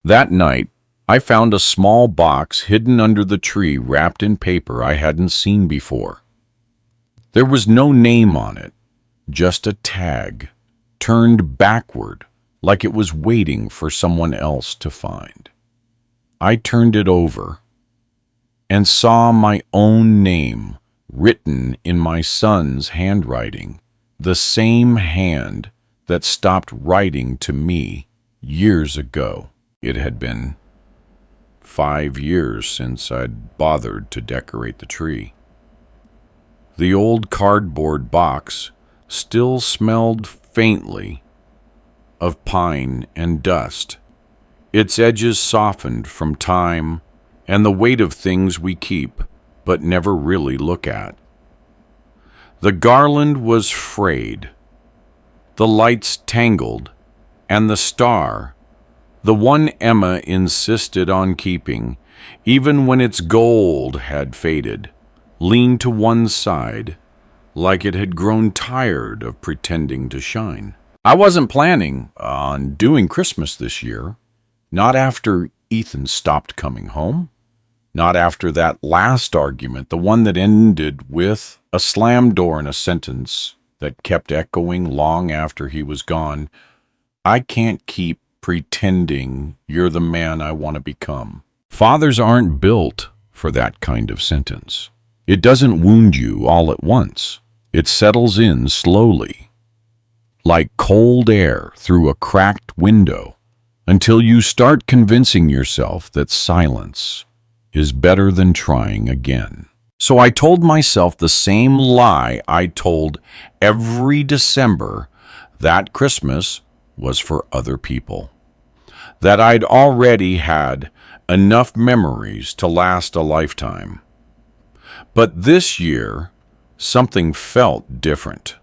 That night, I found a small box hidden under the tree wrapped in paper I hadn't seen before. There was no name on it, just a tag, turned backward like it was waiting for someone else to find. I turned it over and saw my own name written in my son's handwriting, the same hand that stopped writing to me years ago. It had been 5 years since I'd bothered to decorate the tree. The old cardboard box still smelled faintly of pine and dust, its edges softened from time and the weight of things we keep but never really look at. The garland was frayed, the lights tangled, and the star, the one Emma insisted on keeping, even when its gold had faded, leaned to one side, like it had grown tired of pretending to shine. I wasn't planning on doing Christmas this year, not after Ethan stopped coming home, not after that last argument, the one that ended with a slammed door and a sentence that kept echoing long after he was gone. I can't keep pretending you're the man I want to become. Fathers aren't built for that kind of sentence. It doesn't wound you all at once. It settles in slowly, like cold air through a cracked window, until you start convincing yourself that silence is better than trying again. So I told myself the same lie I told every December, that Christmas was for other people, that I'd already had enough memories to last a lifetime. But this year, something felt different.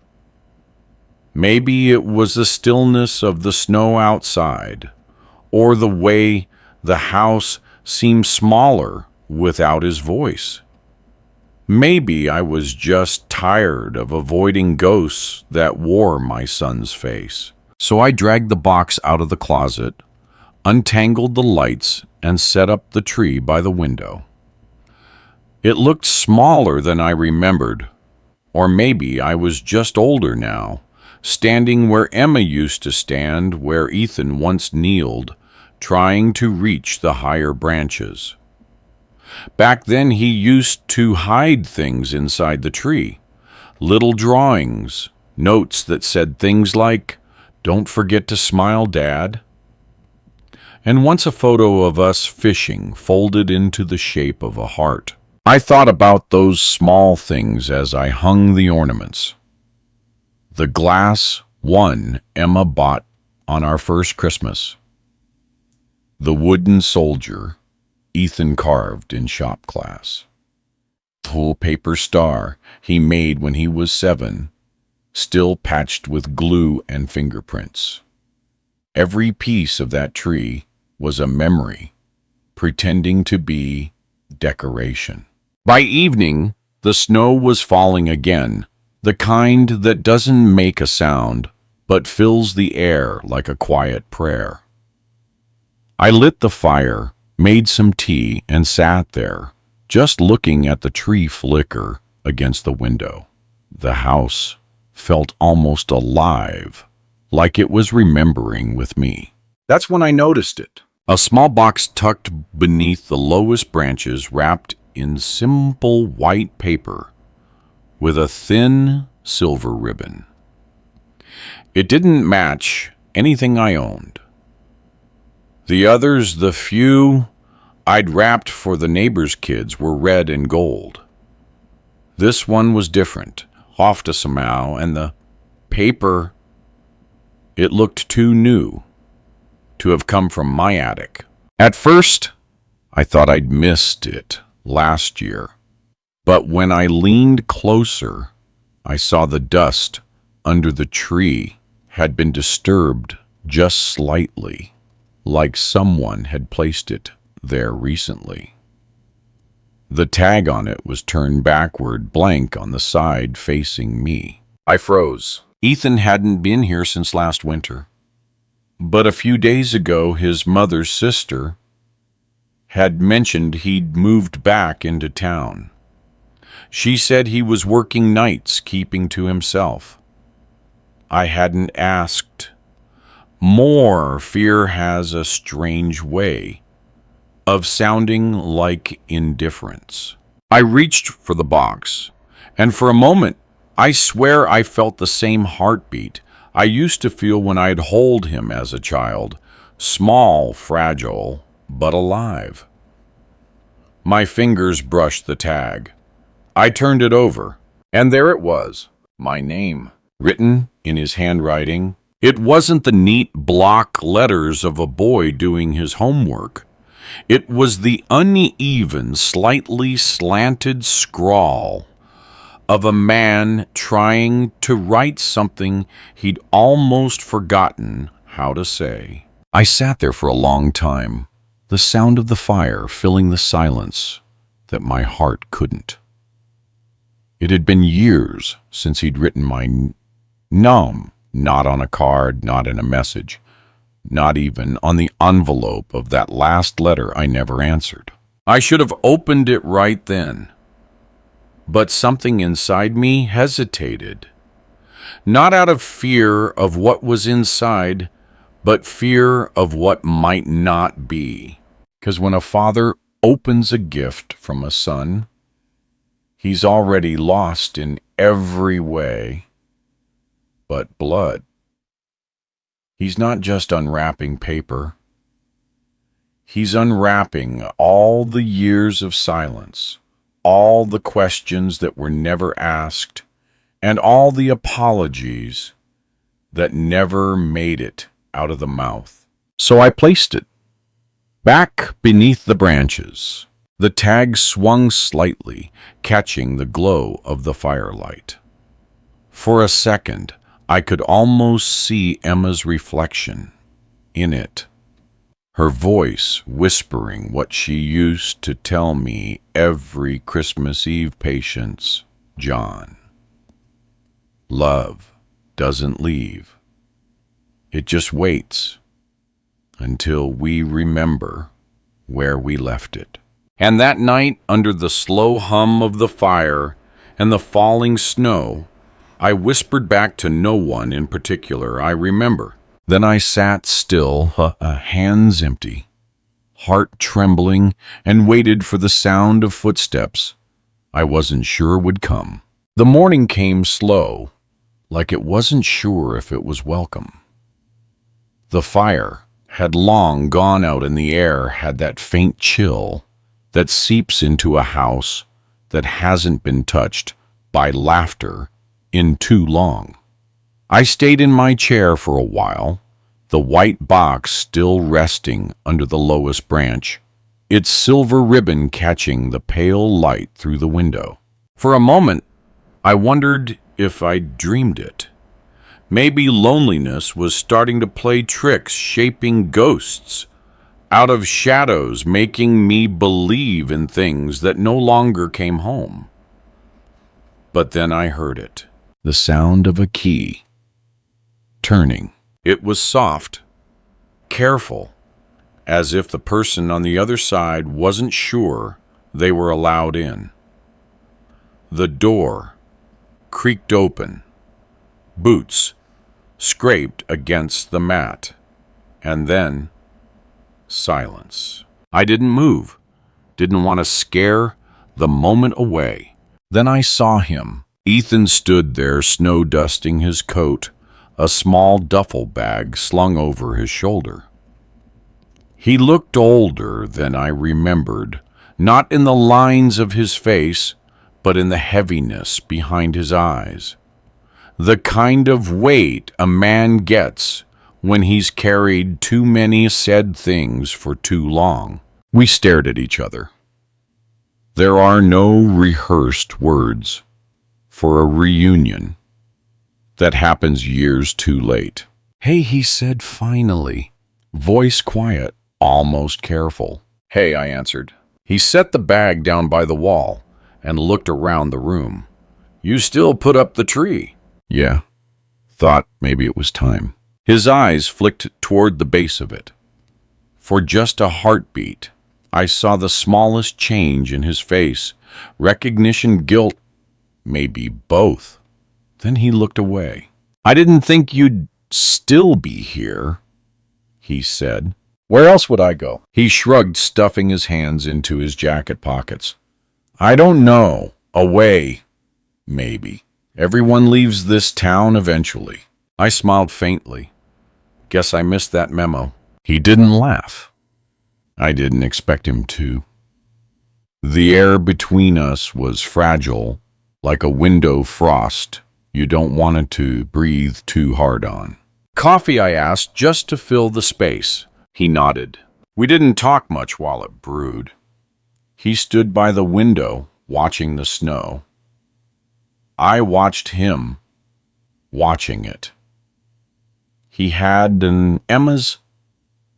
Maybe it was the stillness of the snow outside, or the way the house seemed smaller without his voice. Maybe I was just tired of avoiding ghosts that wore my son's face. So I dragged the box out of the closet, untangled the lights, and set up the tree by the window. It looked smaller than I remembered, or maybe I was just older now, standing where Emma used to stand, where Ethan once kneeled, trying to reach the higher branches. Back then he used to hide things inside the tree, little drawings, notes that said things like, "Don't forget to smile, Dad." And once a photo of us fishing folded into the shape of a heart. I thought about those small things as I hung the ornaments. The glass one Emma bought on our first Christmas. The wooden soldier Ethan carved in shop class. The whole paper star he made when he was 7, still patched with glue and fingerprints. Every piece of that tree was a memory, pretending to be decoration. By evening, the snow was falling again, the kind that doesn't make a sound, but fills the air like a quiet prayer. I lit the fire, made some tea, and sat there, just looking at the tree flicker against the window. The house felt almost alive, like it was remembering with me. That's when I noticed it. A small box tucked beneath the lowest branches, wrapped in simple white paper with a thin silver ribbon. It didn't match anything I owned. The others, the few I'd wrapped for the neighbors' kids, were red and gold. This one was different, off somehow, and the paper, it looked too new to have come from my attic. At first, I thought I'd missed it last year, but when I leaned closer, I saw the dust under the tree had been disturbed just slightly, like someone had placed it there recently. The tag on it was turned backward, blank on the side facing me. I froze. Ethan hadn't been here since last winter. But a few days ago, his mother's sister had mentioned he'd moved back into town. She said he was working nights, keeping to himself. I hadn't asked. More, fear has a strange way of sounding like indifference. I reached for the box, and for a moment, I swear I felt the same heartbeat I used to feel when I'd hold him as a child, small, fragile, but alive. My fingers brushed the tag. I turned it over, and there it was, my name, written in his handwriting. It wasn't the neat block letters of a boy doing his homework. It was the uneven, slightly slanted scrawl of a man trying to write something he'd almost forgotten how to say. I sat there for a long time, the sound of the fire filling the silence that my heart couldn't. It had been years since he'd written my name, not on a card, not in a message, not even on the envelope of that last letter I never answered. I should have opened it right then. But something inside me hesitated, not out of fear of what was inside, but fear of what might not be. Because when a father opens a gift from a son, he's already lost in every way but blood. He's not just unwrapping paper. He's unwrapping all the years of silence, all the questions that were never asked, and all the apologies that never made it out of the mouth. So I placed it back beneath the branches. The tag swung slightly, catching the glow of the firelight. For a second, I could almost see Emma's reflection in it, her voice whispering what she used to tell me every Christmas Eve. Patience, John. Love doesn't leave. It just waits until we remember where we left it. And that night, under the slow hum of the fire and the falling snow, I whispered back to no one in particular, I remember. Then I sat still, hands empty, heart trembling, and waited for the sound of footsteps I wasn't sure would come. The morning came slow, like it wasn't sure if it was welcome. The fire had long gone out, and the air had that faint chill that seeps into a house that hasn't been touched by laughter in too long. I stayed in my chair for a while, the white box still resting under the lowest branch, its silver ribbon catching the pale light through the window. For a moment, I wondered if I'd dreamed it. Maybe loneliness was starting to play tricks, shaping ghosts out of shadows, making me believe in things that no longer came home. But then I heard it, the sound of a key turning. It was soft, careful, as if the person on the other side wasn't sure they were allowed in. The door creaked open. Boots scraped against the mat, and then silence. I didn't move, didn't want to scare the moment away. Then I saw him. Ethan stood there, snow dusting his coat, a small duffel bag slung over his shoulder. He looked older than I remembered, not in the lines of his face, but in the heaviness behind his eyes. The kind of weight a man gets when he's carried too many said things for too long. We stared at each other. There are no rehearsed words for a reunion that happens years too late. "Hey," he said finally, voice quiet, almost careful. "Hey," I answered. He set the bag down by the wall and looked around the room. "You still put up the tree?" "Yeah. Thought maybe it was time." His eyes flicked toward the base of it. For just a heartbeat, I saw the smallest change in his face. Recognition, guilt, maybe both. Then he looked away. "I didn't think you'd still be here," he said. "Where else would I go?" He shrugged, stuffing his hands into his jacket pockets. "I don't know. Away, maybe. Everyone leaves this town eventually." I smiled faintly. Guess I missed that memo. He didn't laugh. I didn't expect him to. The air between us was fragile, like a window frost you don't want it to breathe too hard on. "Coffee?" I asked, just to fill the space. He nodded. We didn't talk much while it brewed. He stood by the window, watching the snow. I watched him, watching it. He had an Emma's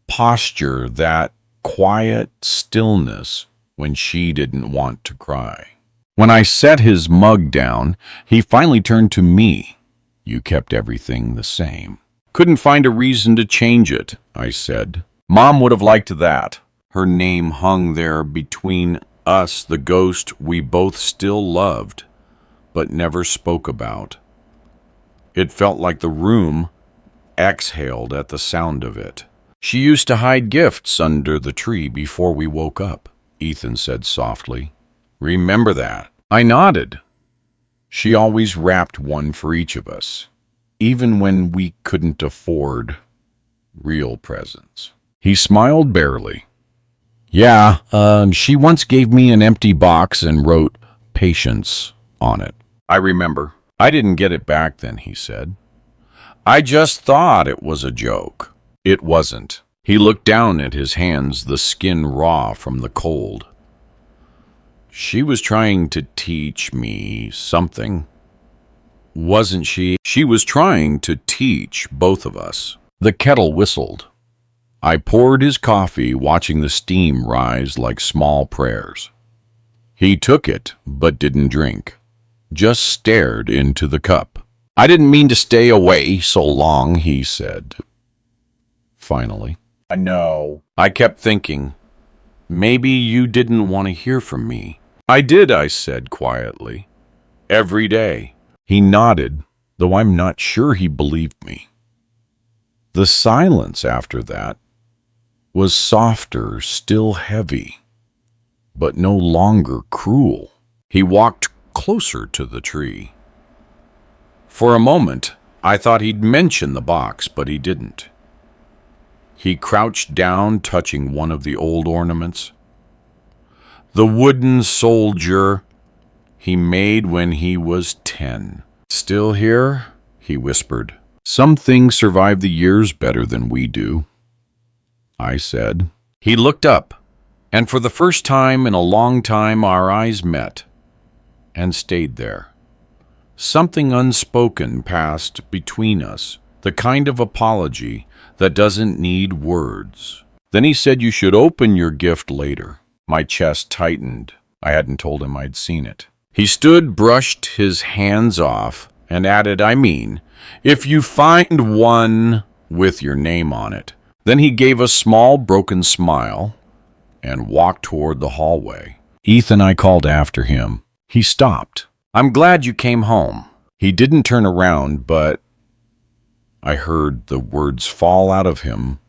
posture, that quiet stillness when she didn't want to cry. When I set his mug down, he finally turned to me. "You kept everything the same." "Couldn't find a reason to change it," I said. "Mom would have liked that." Her name hung there between us, the ghost we both still loved, but never spoke about. It felt like the room exhaled at the sound of it. "She used to hide gifts under the tree before we woke up," Ethan said softly. "Remember that?" I nodded. She always wrapped one for each of us, even when we couldn't afford real presents. He smiled barely. "Yeah, she once gave me an empty box and wrote 'Patience' on it." "I remember. I didn't get it back then," he said. "I just thought it was a joke." It wasn't. He looked down at his hands, the skin raw from the cold. "She was trying to teach me something, wasn't she?" "She was trying to teach both of us." The kettle whistled. I poured his coffee, watching the steam rise like small prayers. He took it, but didn't drink, just stared into the cup. "I didn't mean to stay away so long," he said. Finally. "I know." I kept thinking, maybe you didn't want to hear from me. "I did," I said quietly. "Every day." He nodded, though I'm not sure he believed me. The silence after that was softer, still heavy, but no longer cruel. He walked closer to the tree. For a moment, I thought he'd mention the box, but he didn't. He crouched down, touching one of the old ornaments. The wooden soldier he made when he was 10. "Still here?" he whispered. "Some things survive the years better than we do," I said. He looked up, and for the first time in a long time our eyes met and stayed there. Something unspoken passed between us, the kind of apology that doesn't need words. Then he said, "You should open your gift later." My chest tightened. I hadn't told him I'd seen it. He stood, brushed his hands off, and added, "I mean, if you find one with your name on it." Then he gave a small, broken smile and walked toward the hallway. Ethan, I called after him. He stopped. "I'm glad you came home." He didn't turn around, but I heard the words fall out of him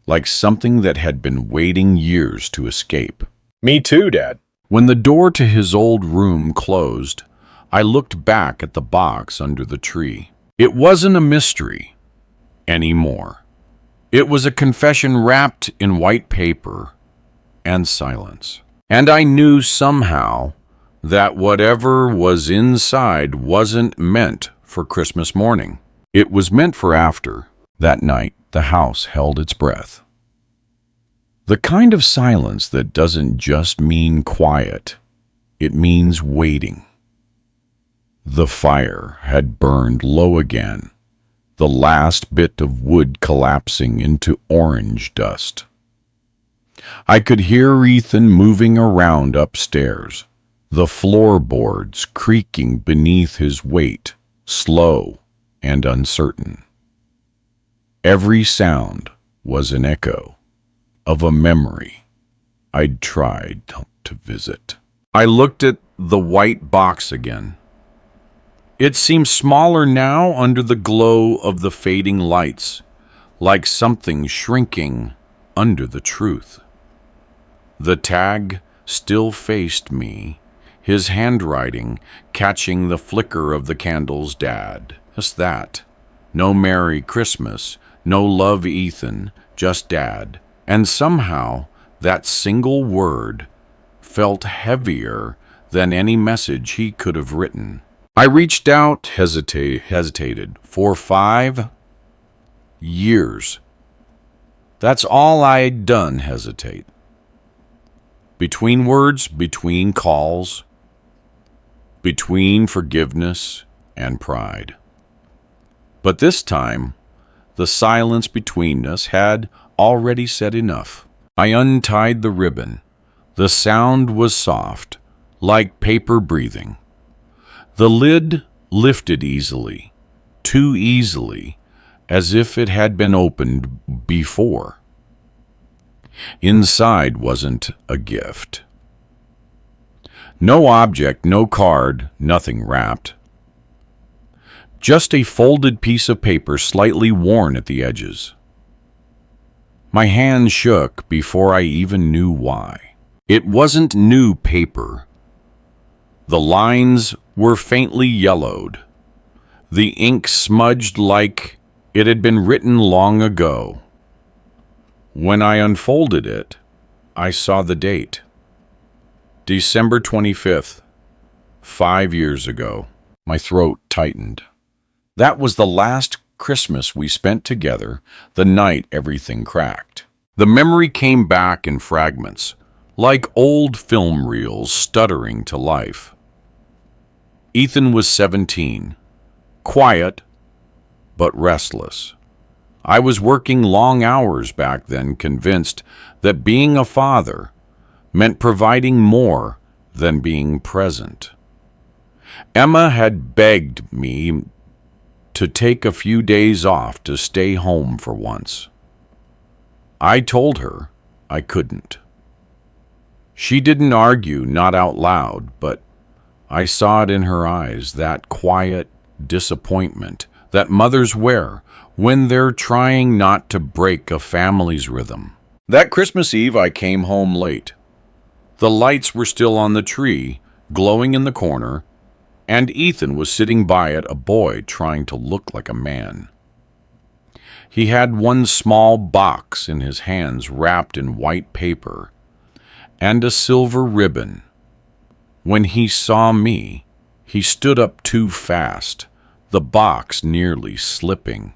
like something that had been waiting years to escape. "Me too, Dad." When the door to his old room closed, I looked back at the box under the tree. It wasn't a mystery anymore. It was a confession wrapped in white paper and silence. And I knew somehow that whatever was inside wasn't meant for Christmas morning. It was meant for after. That night, the house held its breath. The kind of silence that doesn't just mean quiet, it means waiting. The fire had burned low again, the last bit of wood collapsing into orange dust. I could hear Ethan moving around upstairs, the floorboards creaking beneath his weight, slow and uncertain. Every sound was an echo of a memory I'd tried to visit. I looked at the white box again. It seemed smaller now under the glow of the fading lights, like something shrinking under the truth. The tag still faced me, his handwriting catching the flicker of the candle's dad. Just that. No Merry Christmas, no love Ethan, just Dad. And somehow that single word felt heavier than any message he could have written. I reached out, hesitated. For 5 years. That's all I'd done, hesitate. Between words, between calls, between forgiveness and pride. But this time, the silence between us had already said enough. I untied the ribbon. The sound was soft, like paper breathing. The lid lifted easily, too easily, as if it had been opened before. Inside wasn't a gift. No object, no card, nothing wrapped. Just a folded piece of paper slightly worn at the edges. My hand shook before I even knew why. It wasn't new paper. The lines were faintly yellowed, the ink smudged like it had been written long ago. When I unfolded it, I saw the date. December 25th, 5 years ago. My throat tightened. That was the last Christmas we spent together, the night everything cracked. The memory came back in fragments, like old film reels stuttering to life. Ethan was 17, quiet but restless. I was working long hours back then, convinced that being a father meant providing more than being present. Emma had begged me to take a few days off to stay home for once. I told her I couldn't. She didn't argue, not out loud, but I saw it in her eyes, that quiet disappointment that mothers wear when they're trying not to break a family's rhythm. That Christmas Eve, I came home late. The lights were still on the tree, glowing in the corner, and Ethan was sitting by it, a boy trying to look like a man. He had one small box in his hands wrapped in white paper and a silver ribbon. When he saw me, he stood up too fast, the box nearly slipping.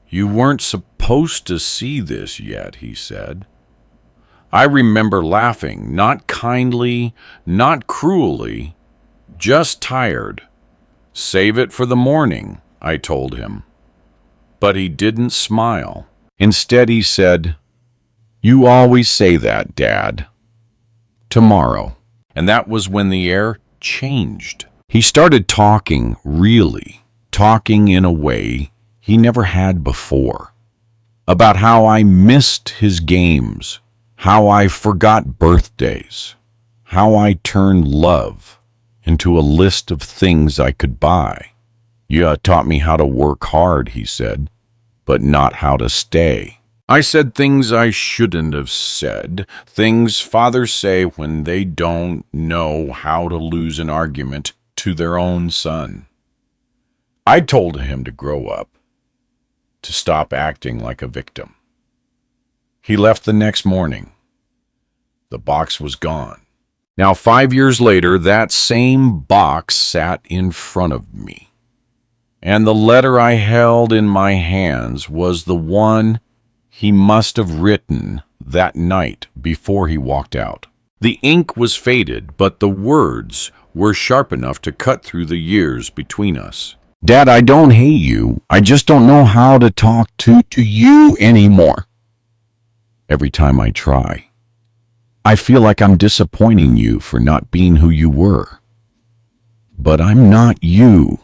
"You weren't supposed to see this yet," he said. I remember laughing, not kindly, not cruelly, just tired. "Save it for the morning," I told him. But he didn't smile. Instead, he said, "You always say that, Dad. Tomorrow." And that was when the air changed. He started talking, really, talking in a way he never had before, about how I missed his games, how I forgot birthdays, how I turned love into a list of things I could buy. "You taught me how to work hard," he said, "but not how to stay." I said things I shouldn't have said, things fathers say when they don't know how to lose an argument to their own son. I told him to grow up, to stop acting like a victim. He left the next morning. The box was gone. Now, 5 years later, that same box sat in front of me. And the letter I held in my hands was the one he must have written that night before he walked out. The ink was faded, but the words were sharp enough to cut through the years between us. "Dad, I don't hate you. I just don't know how to talk to you anymore. Every time I try, I feel like I'm disappointing you for not being who you were. But I'm not you,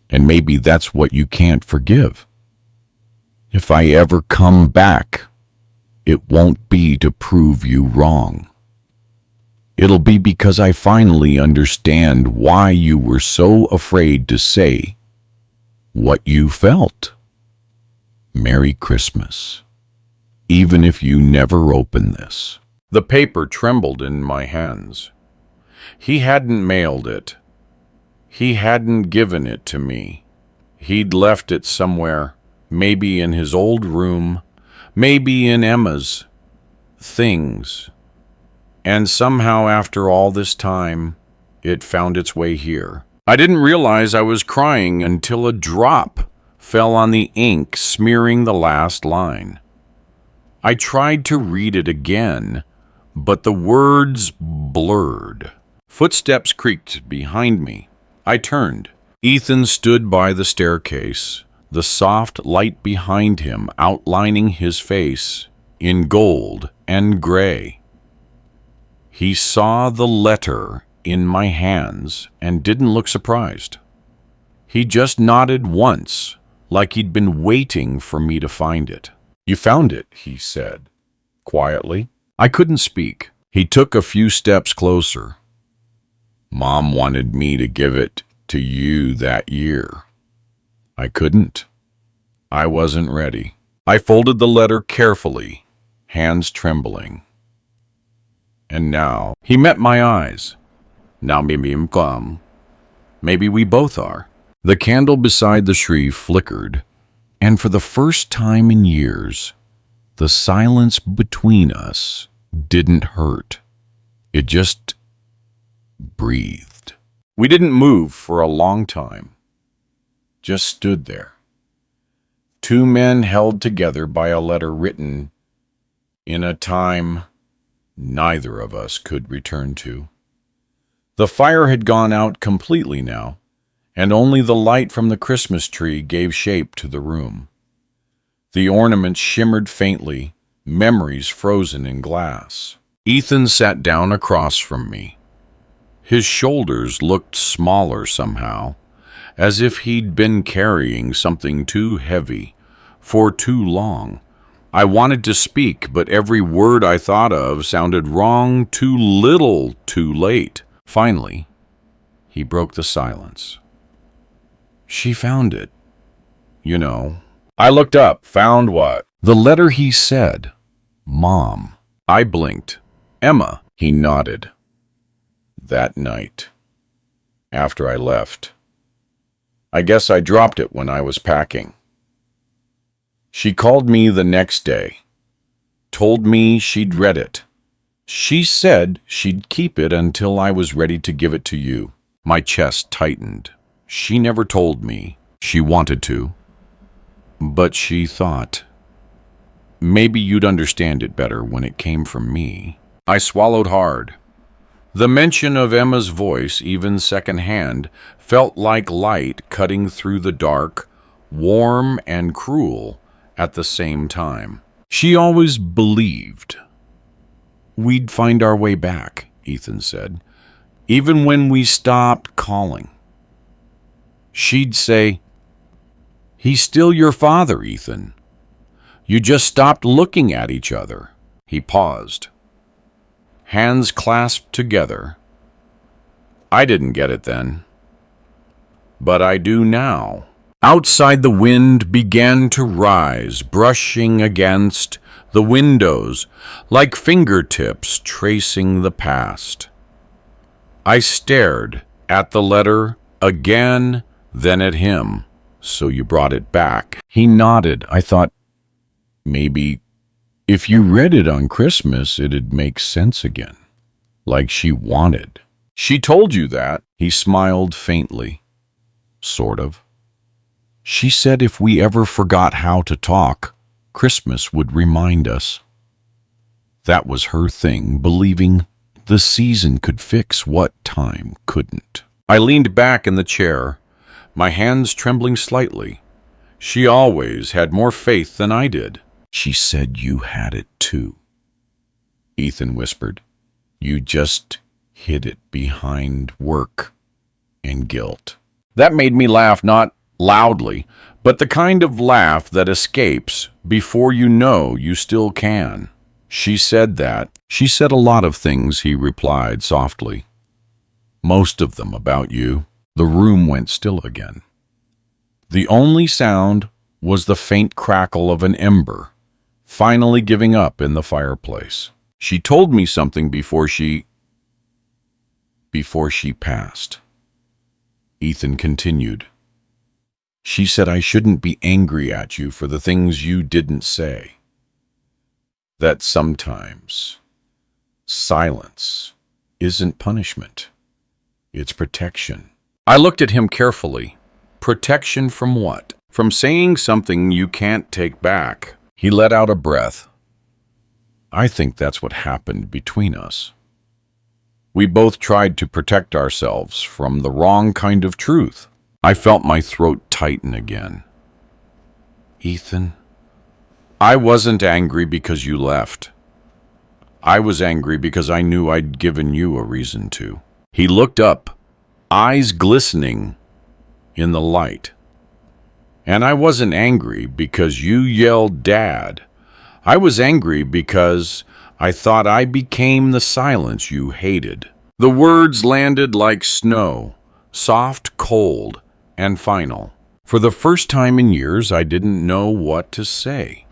and maybe that's what you can't forgive." If I ever come back, it won't be to prove you wrong. It'll be because I finally understand why you were so afraid to say what you felt. Merry Christmas, even if you never open this." The paper trembled in my hands. He hadn't mailed it. He hadn't given it to me. He'd left it somewhere, maybe in his old room, maybe in Emma's things. And somehow, after all this time, it found its way here. I didn't realize I was crying until a drop fell on the ink smearing the last line. I tried to read it again, but the words blurred. Footsteps creaked behind me. I turned. Ethan stood by the staircase, the soft light behind him outlining his face in gold and gray. He saw the letter in my hands and didn't look surprised. He just nodded once, like he'd been waiting for me to find it. "You found it," he said, quietly. I couldn't speak. He took a few steps closer. "Mom wanted me to give it to you that year. I couldn't. I wasn't ready." I folded the letter carefully, hands trembling. And now he met my eyes. Now maybe I'm calm. Maybe we both are. The candle beside the tree flickered, and for the first time in years, the silence between us didn't hurt. It just breathed. We didn't move for a long time. Just stood there. Two men held together by a letter written in a time neither of us could return to. The fire had gone out completely now, and only the light from the Christmas tree gave shape to the room. The ornaments shimmered faintly, memories frozen in glass. Ethan sat down across from me. His shoulders looked smaller somehow, as if he'd been carrying something too heavy for too long. I wanted to speak, but every word I thought of sounded wrong, too little, too late. Finally, he broke the silence. "She found it, you know." I looked up. "Found what?" "The letter," he said. "Mom." I blinked. "Emma." He nodded. "That night, after I left, I guess I dropped it when I was packing. She called me the next day, told me she'd read it. She said she'd keep it until I was ready to give it to you." My chest tightened. She never told me she wanted to, but she thought, maybe you'd understand it better when it came from me. I swallowed hard. The mention of Emma's voice, even secondhand, felt like light cutting through the dark, warm and cruel at the same time. "She always believed we'd find our way back," Ethan said, "even when we stopped calling. She'd say, 'He's still your father, Ethan. You just stopped looking at each other.'" He paused, hands clasped together. I didn't get it then, but I do now. Outside, the wind began to rise, brushing against the windows like fingertips tracing the past. I stared at the letter again, then at him. "So you brought it back." He nodded. I thought, maybe if you read it on Christmas, it'd make sense again, like she wanted. "She told you that?" He smiled faintly. "Sort of. She said if we ever forgot how to talk, Christmas would remind us. That was her thing, believing the season could fix what time couldn't." I leaned back in the chair, my hands trembling slightly. She always had more faith than I did. "She said you had it too," Ethan whispered. "You just hid it behind work and guilt." That made me laugh, not loudly, but the kind of laugh that escapes before you know you still can. She said that. She said a lot of things, he replied softly. Most of them about you. The room went still again. The only sound was the faint crackle of an ember, finally giving up in the fireplace. She told me something before she passed. Ethan continued. She said I shouldn't be angry at you for the things you didn't say. That sometimes silence isn't punishment. It's protection. I looked at him carefully. Protection from what? From saying something you can't take back. He let out a breath. I think that's what happened between us. We both tried to protect ourselves from the wrong kind of truth. I felt my throat tighten again. Ethan, I wasn't angry because you left. I was angry because I knew I'd given you a reason to. He looked up, eyes glistening in the light. And I wasn't angry because you yelled, Dad. I was angry because I thought I became the silence you hated. The words landed like snow, soft, cold, and final. For the first time in years, I didn't know what to say.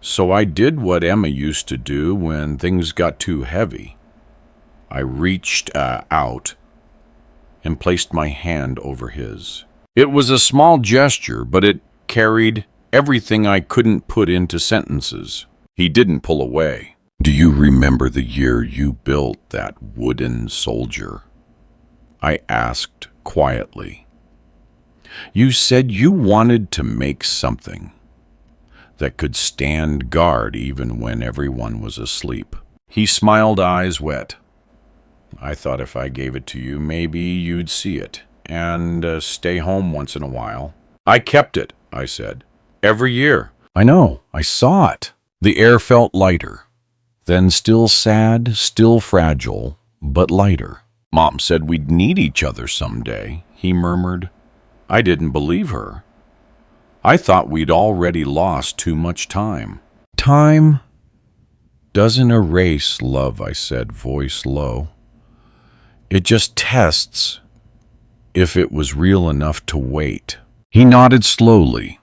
So I did what Emma used to do when things got too heavy. I reached out and placed my hand over his. It was a small gesture, but it carried everything I couldn't put into sentences. He didn't pull away. Do you remember the year you built that wooden soldier? I asked quietly. You said you wanted to make something that could stand guard even when everyone was asleep. He smiled, eyes wet. I thought if I gave it to you, maybe you'd see it and stay home once in a while. I kept it, I said. Every year. I know, I saw it. The air felt lighter. Then still sad, still fragile, but lighter. Mom said we'd need each other someday, he murmured. I didn't believe her. I thought we'd already lost too much time. Time doesn't erase love, I said, voice low. It just tests if it was real enough to wait. He nodded slowly,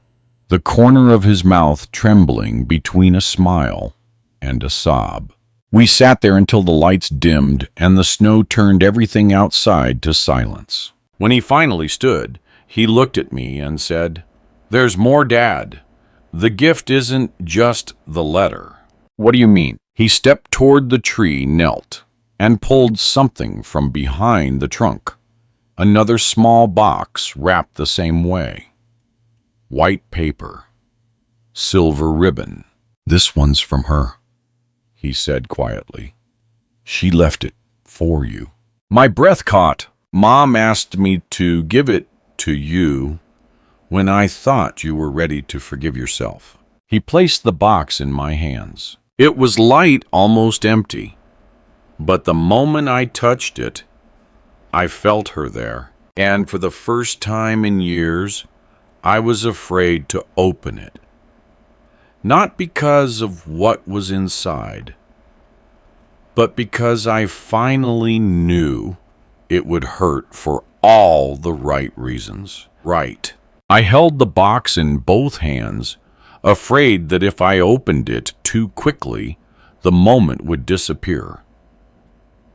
the corner of his mouth trembling between a smile and a sob. We sat there until the lights dimmed and the snow turned everything outside to silence. When he finally stood, he looked at me and said, There's more, Dad. The gift isn't just the letter. What do you mean? He stepped toward the tree, knelt, and pulled something from behind the trunk. Another small box wrapped the same way. White paper. Silver ribbon. This one's from her, he said quietly. She left it for you. My breath caught. Mom asked me to give it to you when I thought you were ready to forgive yourself. He placed the box in my hands. It was light, almost empty. But the moment I touched it, I felt her there. And for the first time in years, I was afraid to open it. Not because of what was inside, but because I finally knew it would hurt for all the right reasons. Right. I held the box in both hands, afraid that if I opened it too quickly, the moment would disappear.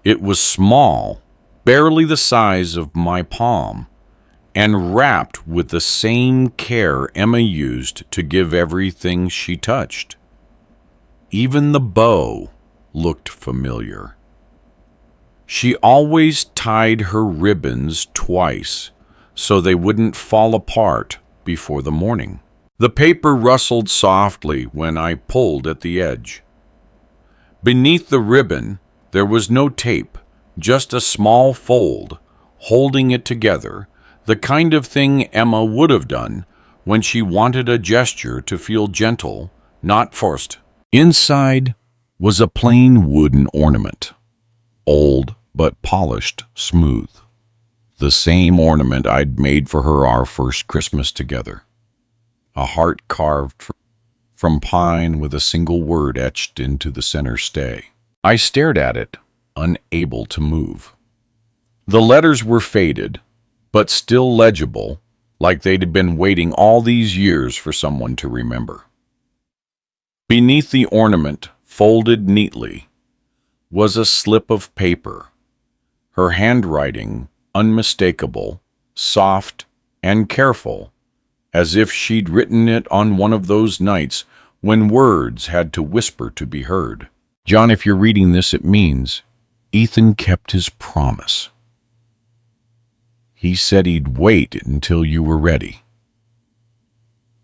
It was small, barely the size of my palm, and wrapped with the same care Emma used to give everything she touched. Even the bow looked familiar. She always tied her ribbons twice so they wouldn't fall apart before the morning. The paper rustled softly when I pulled at the edge. Beneath the ribbon, there was no tape, just a small fold, holding it together, the kind of thing Emma would have done when she wanted a gesture to feel gentle, not forced. Inside was a plain wooden ornament, old but polished smooth. The same ornament I'd made for her our first Christmas together. a heart carved from pine with a single word etched into the center stay. I stared at it, unable to move. The letters were faded, but still legible, like they'd been waiting all these years for someone to remember. Beneath the ornament, folded neatly, was a slip of paper, her handwriting unmistakable, soft, and careful, as if she'd written it on one of those nights when words had to whisper to be heard. John, if you're reading this, it means Ethan kept his promise. He said he'd wait until you were ready.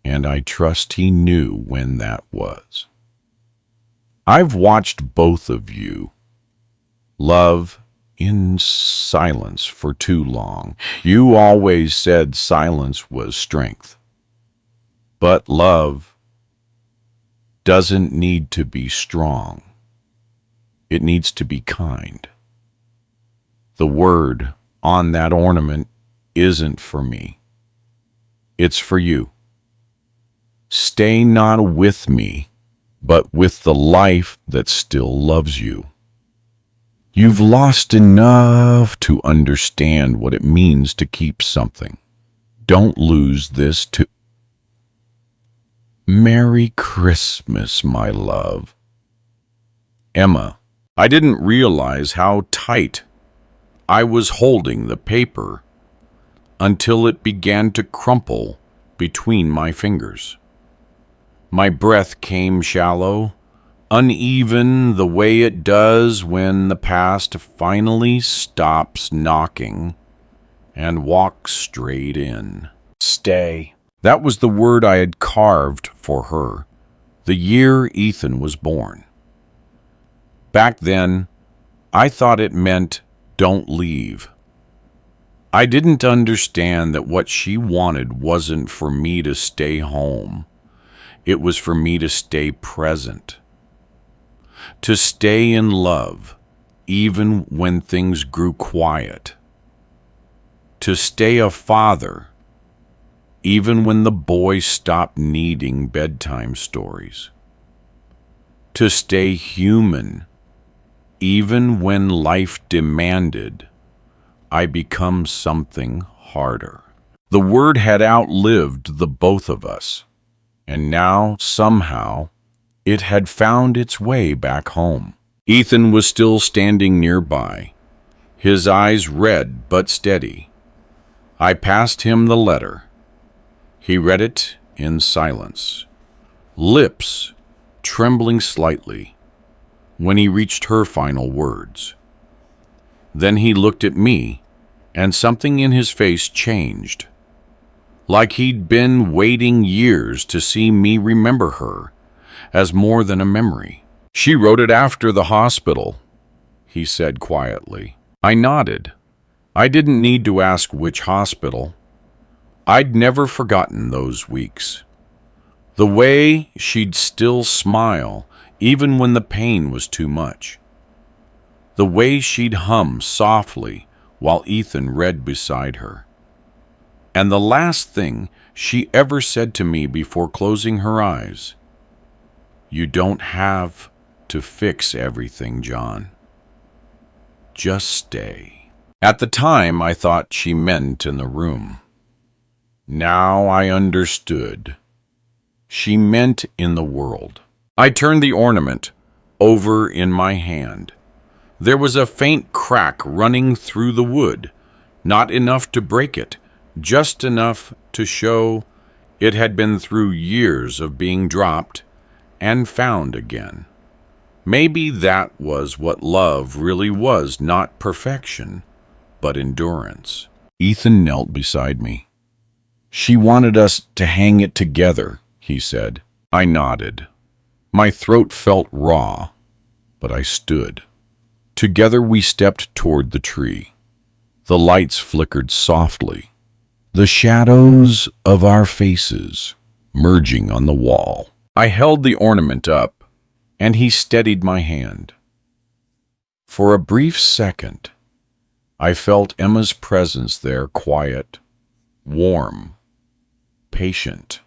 And I trust he knew when that was. I've watched both of you love in silence for too long. You always said silence was strength. But love doesn't need to be strong. It needs to be kind. The word on that ornament isn't for me. It's for you. Stay not with me, but with the life that still loves you. You've lost enough to understand what it means to keep something. Don't lose this too. Merry Christmas, my love. Emma. I didn't realize how tight I was holding the paper until it began to crumple between my fingers. My breath came shallow, uneven the way it does when the past finally stops knocking and walks straight in. Stay. That was the word I had carved for her the year Ethan was born. Back then, I thought it meant don't leave. I didn't understand that what she wanted wasn't for me to stay home. It was for me to stay present. To stay in love, even when things grew quiet. To stay a father, even when the boy stopped needing bedtime stories. To stay human, even when life demanded I become something harder. The word had outlived the both of us, and now, somehow, it had found its way back home. Ethan was still standing nearby, his eyes red but steady. I passed him the letter. He read it in silence, lips trembling slightly when he reached her final words. Then he looked at me, and something in his face changed, like he'd been waiting years to see me remember her as more than a memory. She wrote it after the hospital, he said quietly. I nodded. I didn't need to ask which hospital. I'd never forgotten those weeks. The way she'd still smile even when the pain was too much. The way she'd hum softly while Ethan read beside her. And the last thing she ever said to me before closing her eyes, you don't have to fix everything, John. Just stay. At the time, I thought she meant in the room. Now I understood. She meant in the world. I turned the ornament over in my hand. There was a faint crack running through the wood, not enough to break it, just enough to show it had been through years of being dropped and found again. Maybe that was what love really was, not perfection, but endurance. Ethan knelt beside me. She wanted us to hang it together, he said. I nodded. My throat felt raw, but I stood. Together we stepped toward the tree. The lights flickered softly, the shadows of our faces merging on the wall. I held the ornament up, and he steadied my hand. For a brief second, I felt Emma's presence there, quiet, warm, patient.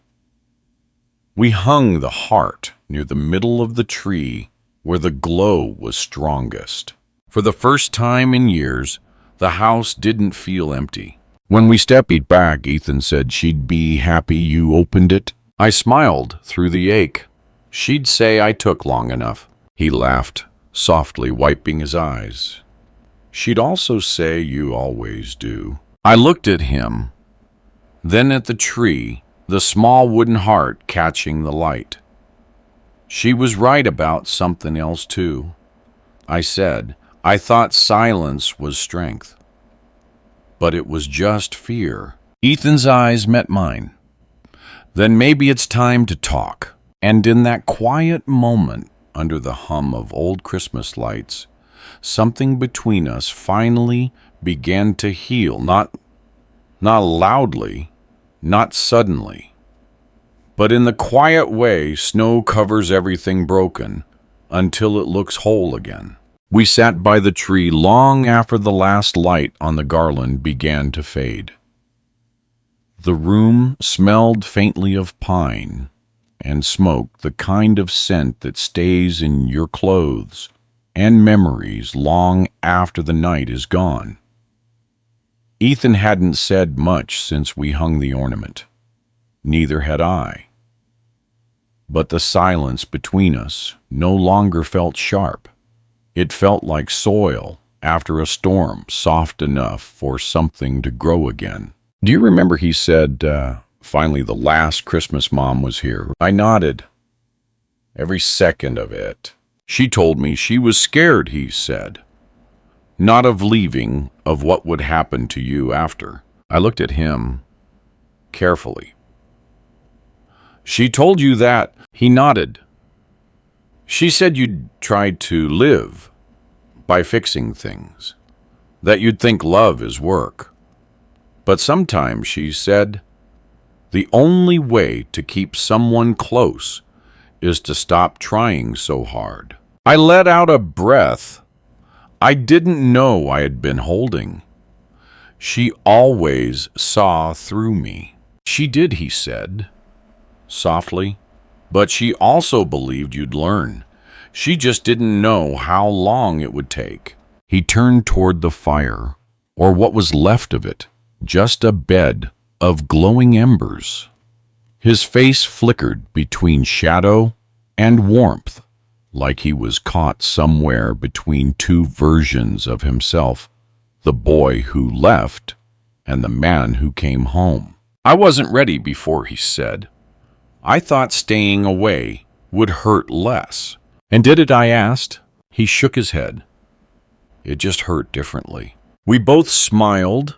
We hung the heart near the middle of the tree where the glow was strongest. For the first time in years, the house didn't feel empty. When we stepped back, Ethan said she'd be happy you opened it. I smiled through the ache. She'd say I took long enough. He laughed, softly wiping his eyes. She'd also say you always do. I looked at him, then at the tree, the small wooden heart catching the light. She was right about something else too. I said, I thought silence was strength. But it was just fear. Ethan's eyes met mine. Then maybe it's time to talk. And in that quiet moment, under the hum of old Christmas lights, something between us finally began to heal, not loudly, not suddenly, but in the quiet way snow covers everything broken until it looks whole again. We sat by the tree long after the last light on the garland began to fade. The room smelled faintly of pine and smoke, the kind of scent that stays in your clothes and memories long after the night is gone. Ethan hadn't said much since we hung the ornament. Neither had I. But the silence between us no longer felt sharp. It felt like soil after a storm, soft enough for something to grow again. Do you remember he said, finally the last Christmas Mom was here? I nodded. Every second of it. She told me she was scared, he said. Not of leaving, of what would happen to you after. I looked at him carefully. She told you that? He nodded. She said you'd tried to live by fixing things, that you'd think love is work. But sometimes, she said, the only way to keep someone close is to stop trying so hard. I let out a breath I didn't know I had been holding. She always saw through me. She did, he said, softly. But she also believed you'd learn. She just didn't know how long it would take. He turned toward the fire, or what was left of it, just a bed of glowing embers. His face flickered between shadow and warmth, like he was caught somewhere between two versions of himself, the boy who left and the man who came home. I wasn't ready before, he said. I thought staying away would hurt less. And did it? I asked. He shook his head. It just hurt differently. We both smiled,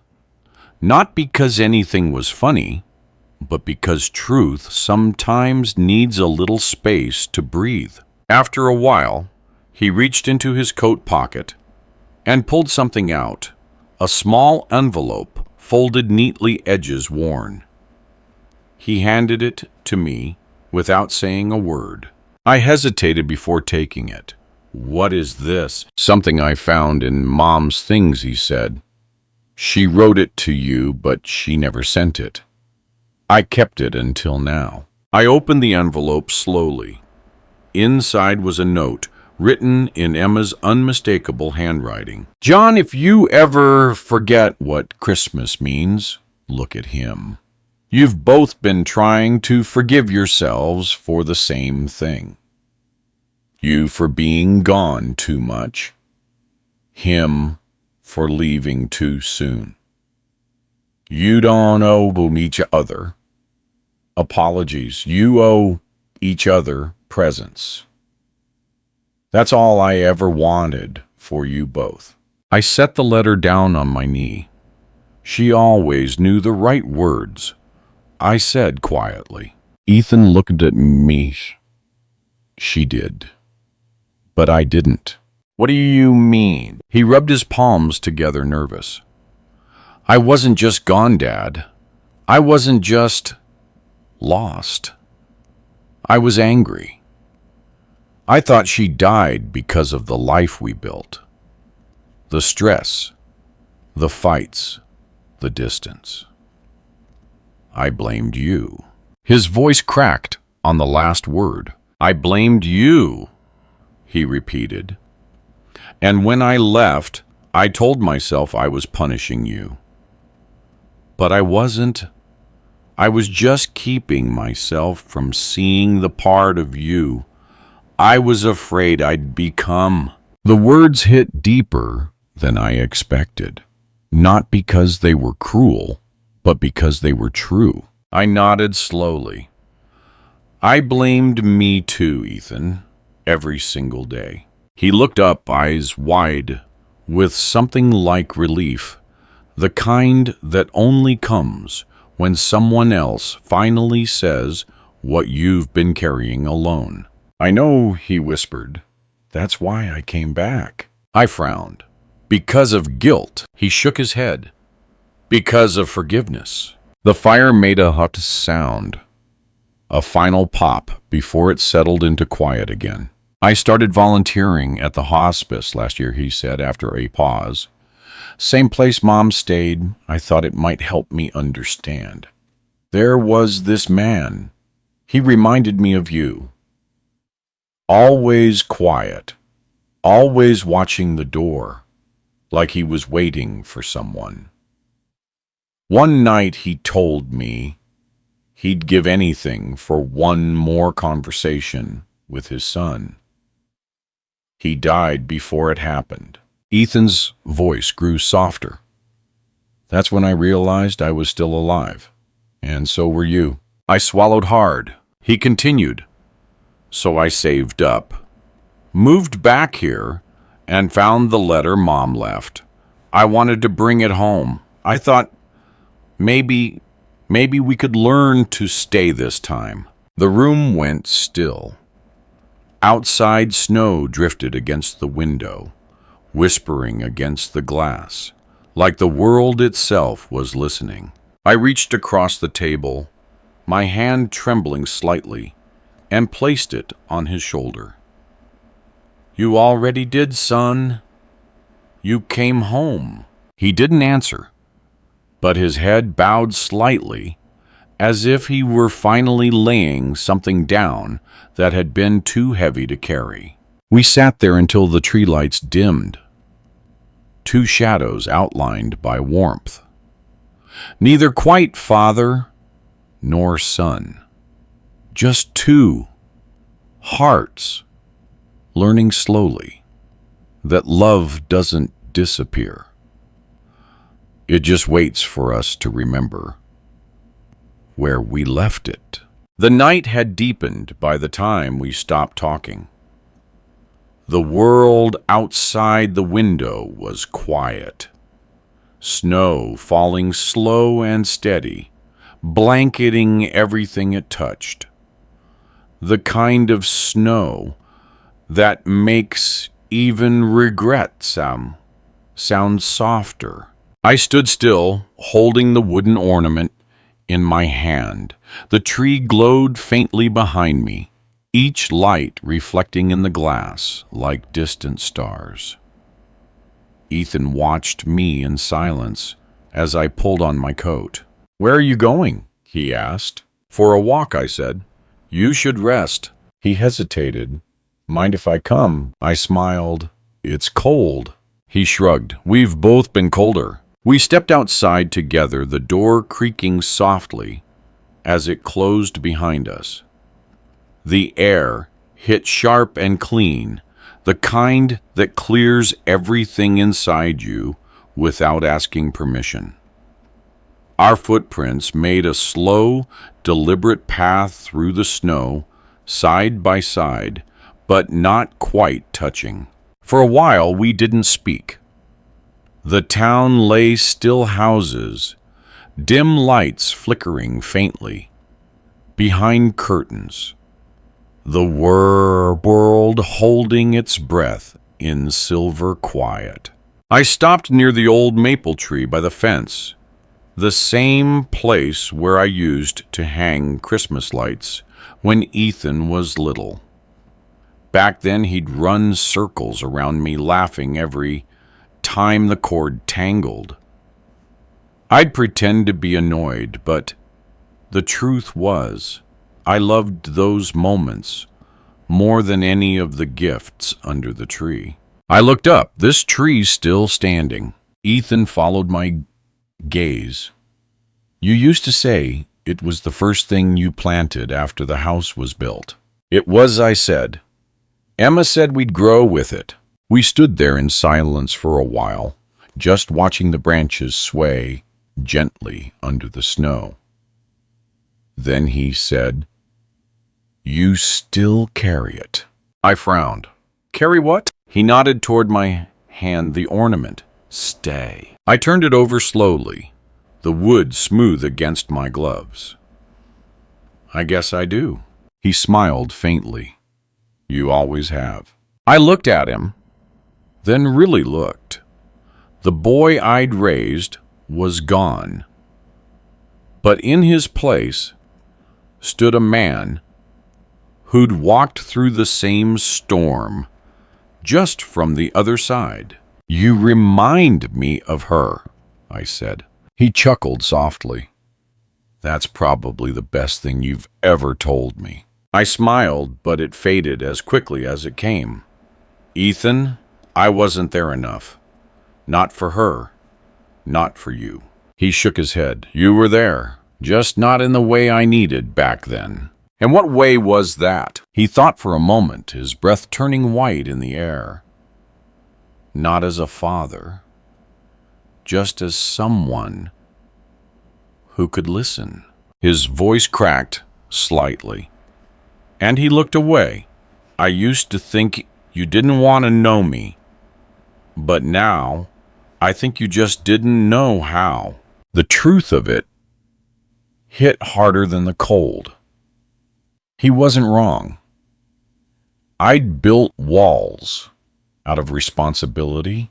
not because anything was funny, but because truth sometimes needs a little space to breathe. After a while, he reached into his coat pocket and pulled something out, a small envelope, folded neatly, edges worn. He handed it to me without saying a word. I hesitated before taking it. What is this? Something I found in Mom's things, he said. She wrote it to you, but she never sent it. I kept it until now. I opened the envelope slowly. Inside was a note, written in Emma's unmistakable handwriting. John, if you ever forget what Christmas means, look at him. You've both been trying to forgive yourselves for the same thing. You for being gone too much. Him for leaving too soon. You don't owe each other apologies. You owe each other presents. That's all I ever wanted for you both. I set the letter down on my knee. She always knew the right words. I said quietly. Ethan looked at me. She did. But I didn't. What do you mean? He rubbed his palms together, nervous. I wasn't just gone, Dad. I wasn't just lost. I was angry. I thought she died because of the life we built. The stress, the fights, the distance. I blamed you. His voice cracked, on the last word. I blamed you, he repeated. And when I left, I told myself I was punishing you. But I wasn't. I was just keeping myself from seeing the part of you I was afraid I'd become. The words hit deeper than I expected, not because they were cruel, but because they were true. I nodded slowly. I blamed me too, Ethan, every single day. He looked up, eyes wide, with something like relief, the kind that only comes when someone else finally says what you've been carrying alone. I know, he whispered. That's why I came back. I frowned. Because of guilt. He shook his head. Because of forgiveness. The fire made a hot sound, a final pop before it settled into quiet again. I started volunteering at the hospice last year, he said after a pause. Same place Mom stayed. I thought it might help me understand. There was this man. He reminded me of you. Always quiet, always watching the door, like he was waiting for someone. One night he told me he'd give anything for one more conversation with his son. He died before it happened. Ethan's voice grew softer. That's when I realized I was still alive, and so were you. I swallowed hard. He continued. So I saved up, moved back here, and found the letter Mom left. I wanted to bring it home. I thought maybe we could learn to stay this time. The room went still. Outside snow drifted against the window, whispering against the glass, like the world itself was listening. I reached across the table, my hand trembling slightly, and placed it on his shoulder. You already did, son. You came home. He didn't answer, but his head bowed slightly, as if he were finally laying something down that had been too heavy to carry. We sat there until the tree lights dimmed, two shadows outlined by warmth. Neither quite father nor son. Just two hearts learning slowly that love doesn't disappear. It just waits for us to remember where we left it. The night had deepened by the time we stopped talking. The world outside the window was quiet. Snow falling slow and steady, blanketing everything it touched. The kind of snow that makes even regret sound softer. I stood still, holding the wooden ornament in my hand. The tree glowed faintly behind me, each light reflecting in the glass like distant stars. Ethan watched me in silence as I pulled on my coat. Where are you going? He asked. For a walk, I said. You should rest. He hesitated. Mind if I come? I smiled. It's cold. He shrugged. We've both been colder. We stepped outside together, the door creaking softly as it closed behind us. The air hit sharp and clean, the kind that clears everything inside you without asking permission. Our footprints made a slow, deliberate path through the snow, side by side, but not quite touching. For a while, we didn't speak. The town lay still houses, dim lights flickering faintly. Behind curtains, the world holding its breath in silver quiet. I stopped near the old maple tree by the fence, the same place where I used to hang Christmas lights when Ethan was little. Back then he'd run circles around me, laughing every time the cord tangled. I'd pretend to be annoyed, but the truth was, I loved those moments more than any of the gifts under the tree. I looked up. This tree's still standing. Ethan followed my gaze. You used to say it was the first thing you planted after the house was built. It was, I said. Emma said we'd grow with it. We stood there in silence for a while, just watching the branches sway gently under the snow. Then he said, "You still carry it." I frowned. Carry what? He nodded toward my hand, the ornament. Stay. I turned it over slowly, the wood smooth against my gloves. I guess I do. He smiled faintly. You always have. I looked at him, then really looked. The boy I'd raised was gone. But in his place stood a man who'd walked through the same storm, just from the other side. You remind me of her, I said. He chuckled softly. That's probably the best thing you've ever told me. I smiled, but it faded as quickly as it came. Ethan, I wasn't there enough. Not for her. Not for you. He shook his head. You were there, just not in the way I needed back then. And what way was that? He thought for a moment, his breath turning white in the air. Not as a father, just as someone who could listen. His voice cracked slightly, and he looked away. I used to think you didn't want to know me, but now I think you just didn't know how. The truth of it hit harder than the cold. He wasn't wrong. I'd built walls out of responsibility,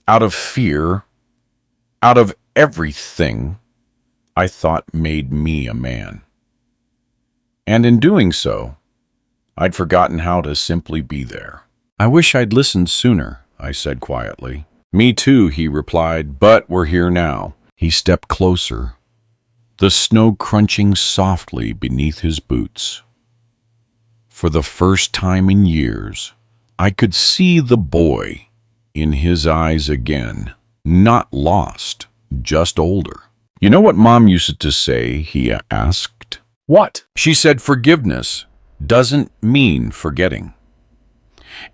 out of fear, out of everything I thought made me a man. And in doing so, I'd forgotten how to simply be there. I wish I'd listened sooner, I said quietly. Me too, he replied, but we're here now. He stepped closer, the snow crunching softly beneath his boots. For the first time in years, I could see the boy in his eyes again, not lost, just older. You know what Mom used to say, he asked. What? She said forgiveness doesn't mean forgetting.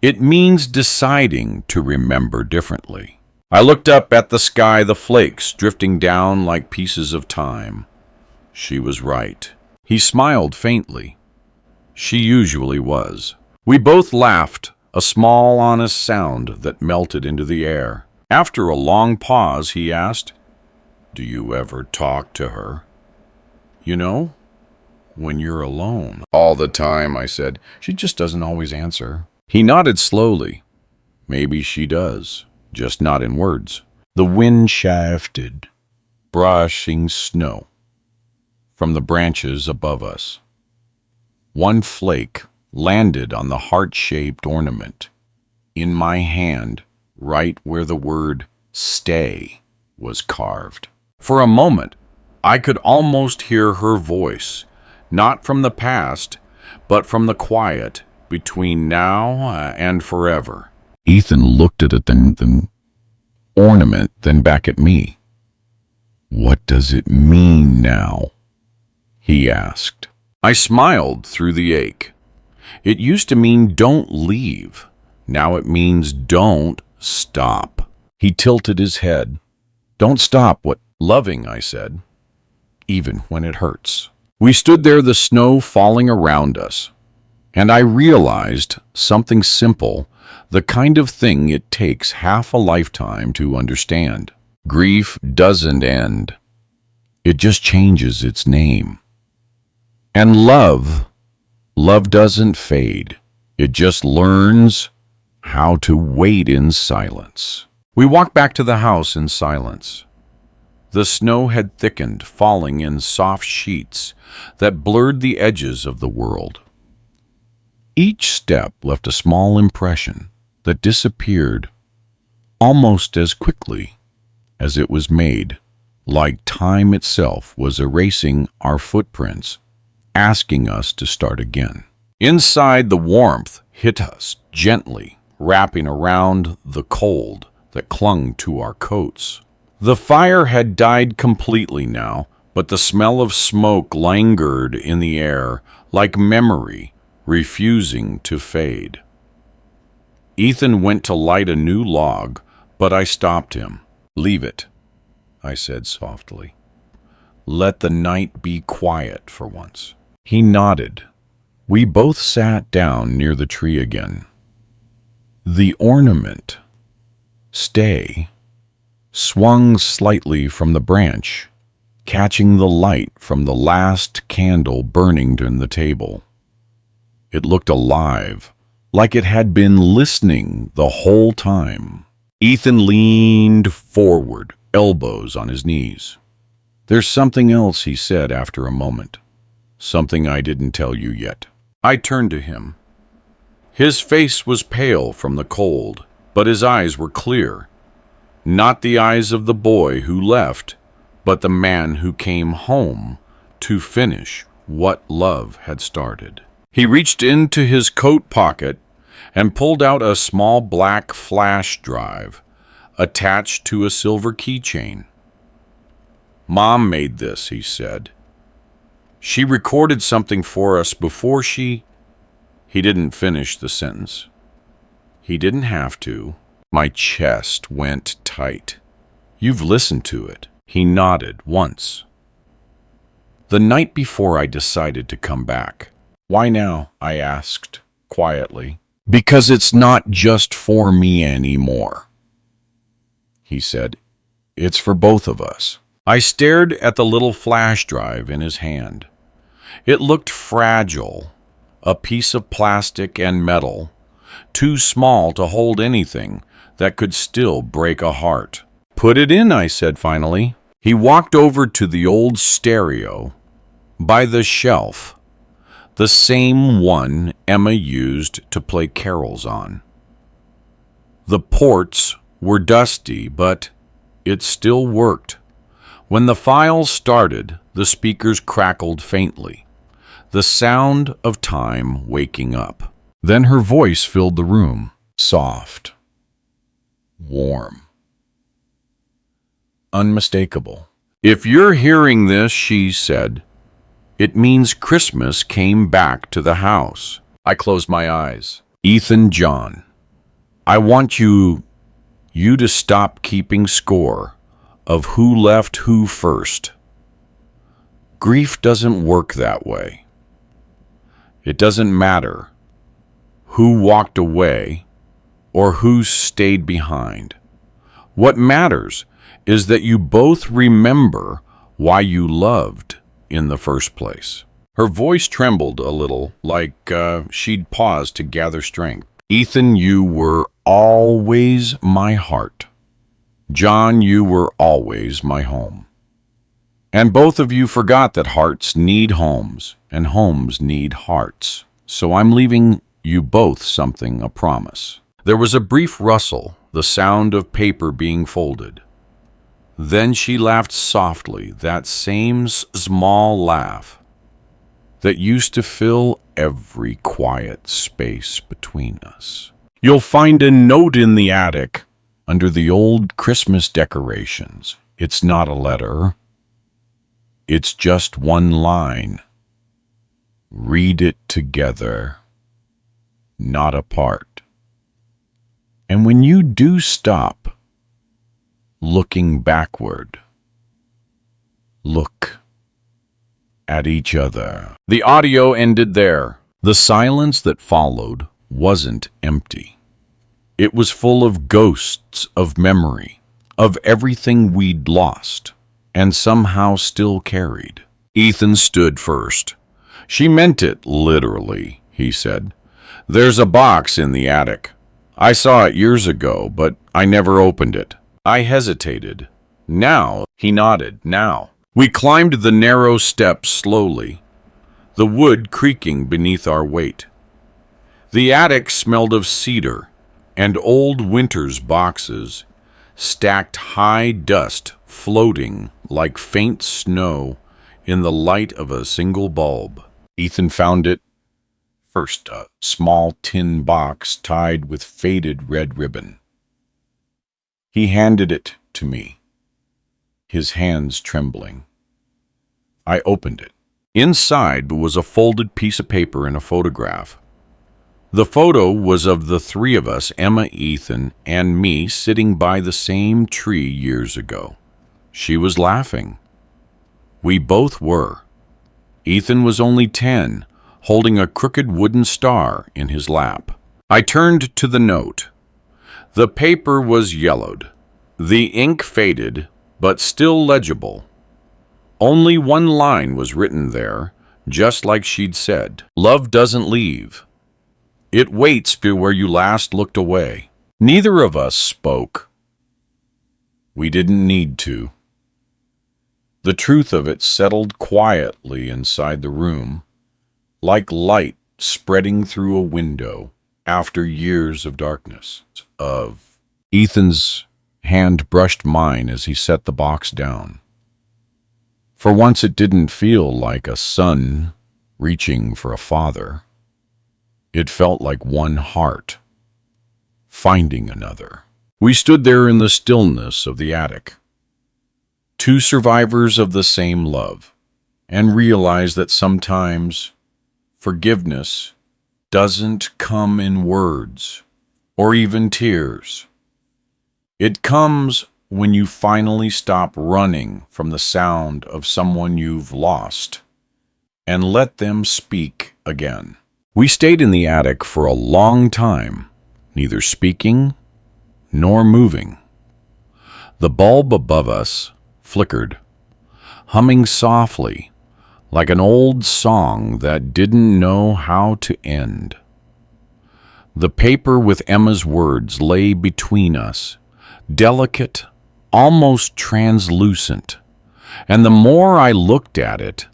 It means deciding to remember differently. I looked up at the sky, the flakes drifting down like pieces of time. She was right. He smiled faintly. She usually was. We both laughed, a small, honest sound that melted into the air. After a long pause, he asked, Do you ever talk to her? You know, when you're alone. All the time, I said. She just doesn't always answer. He nodded slowly. Maybe she does, just not in words. The wind shafted, brushing snow from the branches above us. One flake landed on the heart-shaped ornament in my hand, right where the word stay was carved. For a moment, I could almost hear her voice, not from the past, but from the quiet between now and forever. Ethan looked at it, then ornament, then back at me. What does it mean now? He asked. I smiled through the ache. It used to mean don't leave. Now it means don't stop. He tilted his head. Don't stop what loving, I said, even when it hurts. We stood there, the snow falling around us, and I realized something simple, the kind of thing it takes half a lifetime to understand. Grief doesn't end. It just changes its name. And love doesn't fade. It just learns how to wait in silence. We walked back to the house in silence. The snow had thickened, falling in soft sheets that blurred the edges of the world. Each step left a small impression that disappeared almost as quickly as it was made, like time itself was erasing our footprints asking us to start again. Inside, the warmth hit us gently, wrapping around the cold that clung to our coats. The fire had died completely now, but the smell of smoke lingered in the air like memory refusing to fade. Ethan went to light a new log, but I stopped him. "Leave it," I said softly. "Let the night be quiet for once." He nodded. We both sat down near the tree again. The ornament, stay, swung slightly from the branch, catching the light from the last candle burning on the table. It looked alive, like it had been listening the whole time. Ethan leaned forward, elbows on his knees. "There's something else," he said after a moment. "Something I didn't tell you yet." I turned to him. His face was pale from the cold, but his eyes were clear. Not the eyes of the boy who left, but the man who came home to finish what love had started. He reached into his coat pocket and pulled out a small black flash drive attached to a silver keychain. "Mom made this," he said. "She recorded something for us before she—" He didn't finish the sentence. He didn't have to. My chest went tight. "You've listened to it." He nodded once. "The night before I decided to come back." "Why now?" I asked quietly. "Because it's not just for me anymore," he said. "It's for both of us." I stared at the little flash drive in his hand. It looked fragile, a piece of plastic and metal, too small to hold anything that could still break a heart. "Put it in," I said finally. He walked over to the old stereo by the shelf, the same one Emma used to play carols on. The ports were dusty, but it still worked. When the file started, the speakers crackled faintly, the sound of time waking up. Then her voice filled the room, soft, warm, unmistakable. "If you're hearing this," she said, "it means Christmas came back to the house." I closed my eyes. "Ethan John, I want you to stop keeping score of who left who first. Grief doesn't work that way. It doesn't matter who walked away or who stayed behind. What matters is that you both remember why you loved in the first place." Her voice trembled a little, like she'd paused to gather strength. "Ethan, you were always my heart. John, you were always my home. And both of you forgot that hearts need homes, and homes need hearts. So I'm leaving you both something, a promise." There was a brief rustle, the sound of paper being folded. Then she laughed softly, that same small laugh that used to fill every quiet space between us. "You'll find a note in the attic under the old Christmas decorations. It's not a letter. It's just one line. Read it together, not apart. And when you do stop looking backward, look at each other." The audio ended there. The silence that followed wasn't empty. It was full of ghosts of memory, of everything we'd lost and somehow still carried. Ethan stood first. "She meant it literally," he said. "There's a box in the attic. I saw it years ago, but I never opened it." I hesitated. "Now," he nodded, "now." We climbed the narrow steps slowly, the wood creaking beneath our weight. The attic smelled of cedar and old winter's boxes, stacked high dust floating like faint snow in the light of a single bulb. Ethan found it first, a small tin box tied with faded red ribbon. He handed it to me, his hands trembling. I opened it. Inside was a folded piece of paper and a photograph. The photo was of the three of us, Emma, Ethan, and me, sitting by the same tree years ago. She was laughing. We both were. Ethan was only 10, holding a crooked wooden star in his lap. I turned to the note. The paper was yellowed. The ink faded, but still legible. Only one line was written there, just like she'd said. Love doesn't leave. It waits for where you last looked away. Neither of us spoke. We didn't need to. The truth of it settled quietly inside the room, like light spreading through a window after years of darkness. Ethan's hand brushed mine as he set the box down. For once it didn't feel like a son reaching for a father. It felt like one heart finding another. We stood there in the stillness of the attic, two survivors of the same love, and realized that sometimes forgiveness doesn't come in words or even tears. It comes when you finally stop running from the sound of someone you've lost and let them speak again. We stayed in the attic for a long time, neither speaking nor moving. The bulb above us flickered, humming softly, like an old song that didn't know how to end. The paper with Emma's words lay between us, delicate, almost translucent, and the more I looked at it,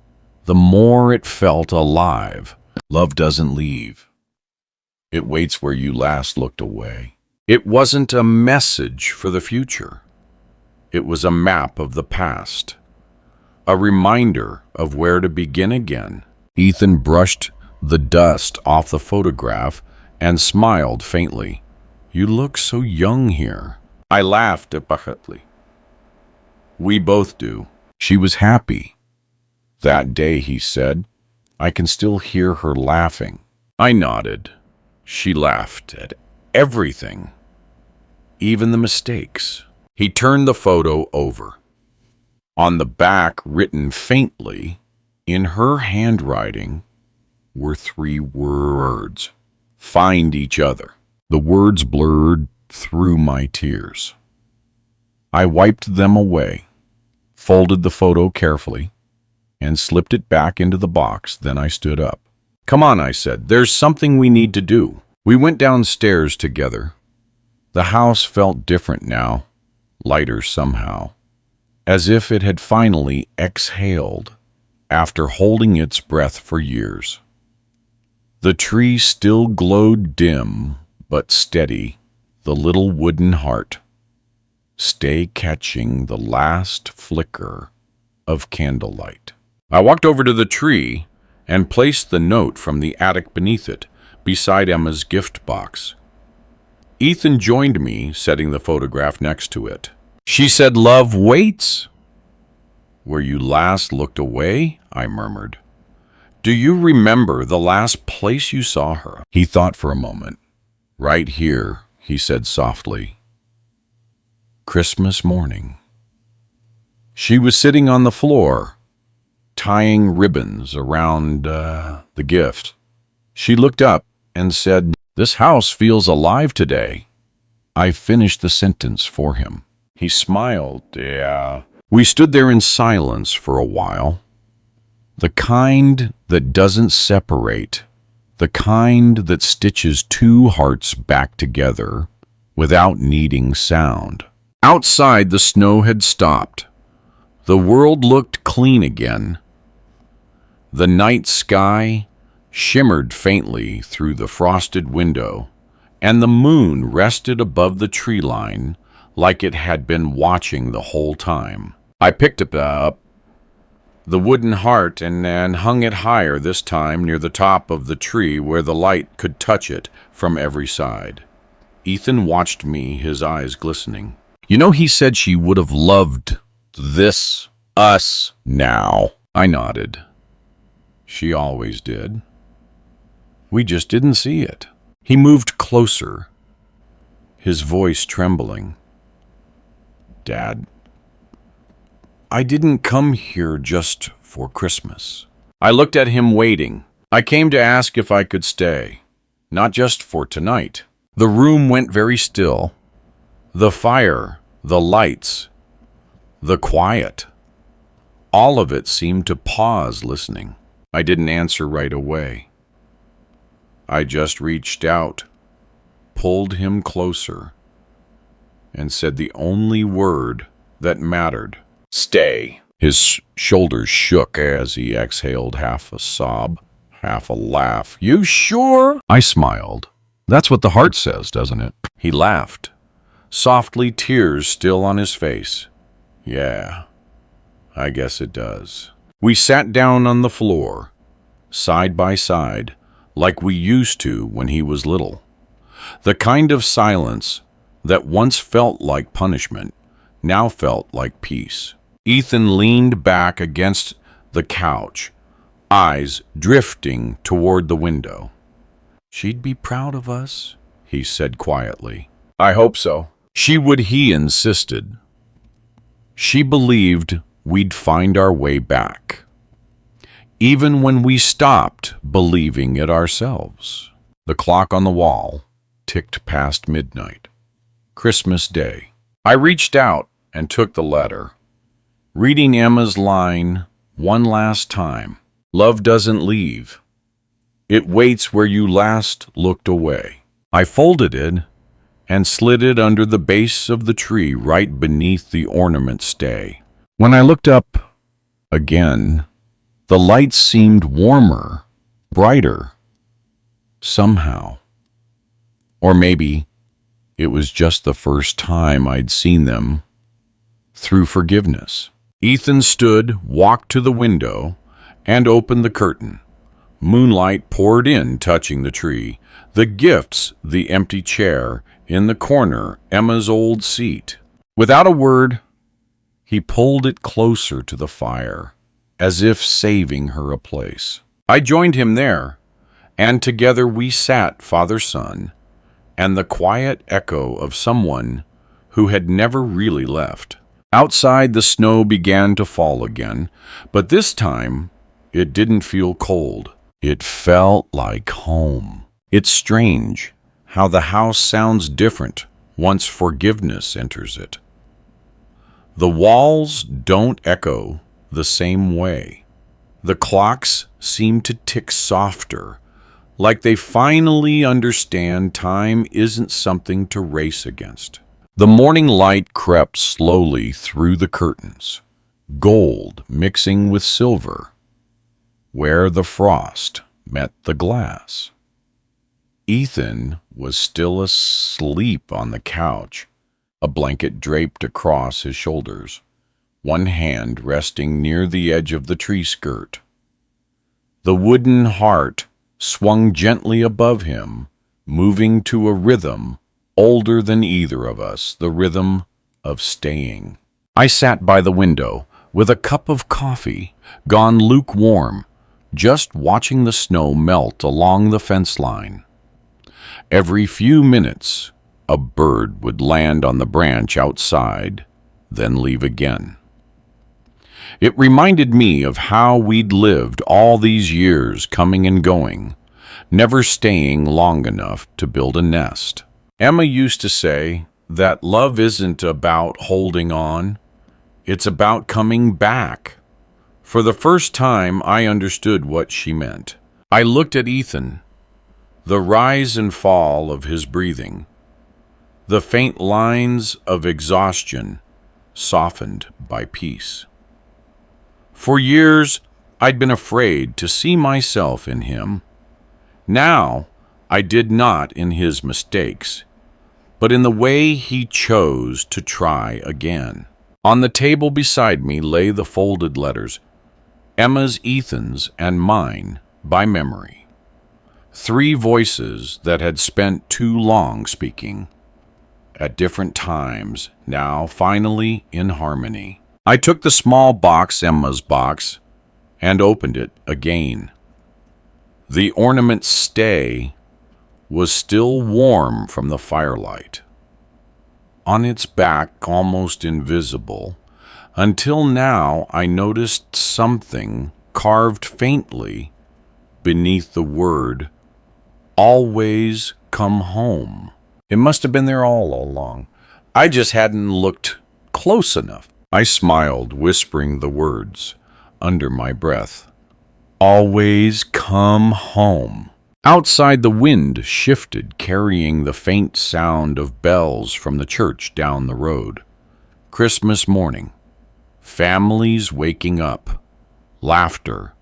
the more it felt alive. Love doesn't leave. It waits where you last looked away. It wasn't a message for the future. It was a map of the past, a reminder of where to begin again. Ethan brushed the dust off the photograph and smiled faintly. You look so young here. I laughed apparently. We both do. She was happy. That day, he said. I can still hear her laughing. I nodded. She laughed at everything, even the mistakes. He turned the photo over. On the back, written faintly, in her handwriting, were 3 words. Find each other. The words blurred through my tears. I wiped them away, folded the photo carefully, and slipped it back into the box. Then I stood up. Come on, I said. There's something we need to do. We went downstairs together. The house felt different now, lighter somehow, as if it had finally exhaled after holding its breath for years. The tree still glowed dim but steady, the little wooden heart, stay catching the last flicker of candlelight. I walked over to the tree and placed the note from the attic beneath it, beside Emma's gift box. Ethan joined me, setting the photograph next to it. She said, Love waits. Where you last looked away, I murmured. Do you remember the last place you saw her? He thought for a moment. Right here, he said softly. Christmas morning. She was sitting on the floor, tying ribbons around the gift. She looked up and said, This house feels alive today. I finished the sentence for him. He smiled. Yeah. We stood there in silence for a while. The kind that doesn't separate, the kind that stitches 2 hearts back together without needing sound. Outside, the snow had stopped. The world looked clean again. The night sky shimmered faintly through the frosted window, and the moon rested above the tree line like it had been watching the whole time. I picked it up the wooden heart and hung it higher this time near the top of the tree where the light could touch it from every side. Ethan watched me, his eyes glistening. You know, he said she would have loved this, us, now. I nodded. She always did. We just didn't see it. He moved closer, his voice trembling. Dad, I didn't come here just for Christmas. I looked at him waiting. I came to ask if I could stay, not just for tonight. The room went very still. The fire, the lights, the quiet. All of it seemed to pause listening. I didn't answer right away. I just reached out, pulled him closer, and said the only word that mattered. Stay. His shoulders shook as he exhaled, half a sob, half a laugh. You sure? I smiled. That's what the heart says, doesn't it? He laughed, softly, tears still on his face. Yeah, I guess it does. We sat down on the floor, side by side, like we used to when he was little. The kind of silence that once felt like punishment now felt like peace. Ethan leaned back against the couch, eyes drifting toward the window. She'd be proud of us, he said quietly. I hope so. She would, he insisted. She believed we'd find our way back, even when we stopped believing it ourselves. The clock on the wall ticked past midnight. Christmas Day. I reached out and took the letter, reading Emma's line one last time. Love doesn't leave. It waits where you last looked away. I folded it and slid it under the base of the tree right beneath the ornament stay. When I looked up again, the lights seemed warmer, brighter, somehow. Or maybe it was just the first time I'd seen them through forgiveness. Ethan stood, walked to the window, and opened the curtain. Moonlight poured in, touching the tree, the gifts, the empty chair, in the corner, Emma's old seat. Without a word, he pulled it closer to the fire, as if saving her a place. I joined him there, and together we sat, father-son, and the quiet echo of someone who had never really left. Outside, the snow began to fall again, but this time it didn't feel cold. It felt like home. It's strange how the house sounds different once forgiveness enters it. The walls don't echo the same way. The clocks seem to tick softer, like they finally understand time isn't something to race against. The morning light crept slowly through the curtains, gold mixing with silver, where the frost met the glass. Ethan was still asleep on the couch, a blanket draped across his shoulders, one hand resting near the edge of the tree skirt. The wooden heart swung gently above him, moving to a rhythm older than either of us, the rhythm of staying. I sat by the window with a cup of coffee, gone lukewarm, just watching the snow melt along the fence line. Every few minutes, a bird would land on the branch outside, then leave again. It reminded me of how we'd lived all these years, coming and going, never staying long enough to build a nest. Emma used to say that love isn't about holding on, it's about coming back. For the first time, I understood what she meant. I looked at Ethan, the rise and fall of his breathing, the faint lines of exhaustion softened by peace. For years, I'd been afraid to see myself in him. Now, I did not in his mistakes, but in the way he chose to try again. On the table beside me lay the folded letters. Emma's, Ethan's, and mine by memory. 3 voices that had spent too long speaking, at different times, now finally in harmony. I took the small box, Emma's box, and opened it again. The ornament stay was still warm from the firelight. On its back, almost invisible, until now I noticed something carved faintly beneath the word, "Always come home." It must have been there all along. I just hadn't looked close enough. I smiled, whispering the words under my breath. Always come home. Outside, the wind shifted, carrying the faint sound of bells from the church down the road. Christmas morning. Families waking up. Laughter.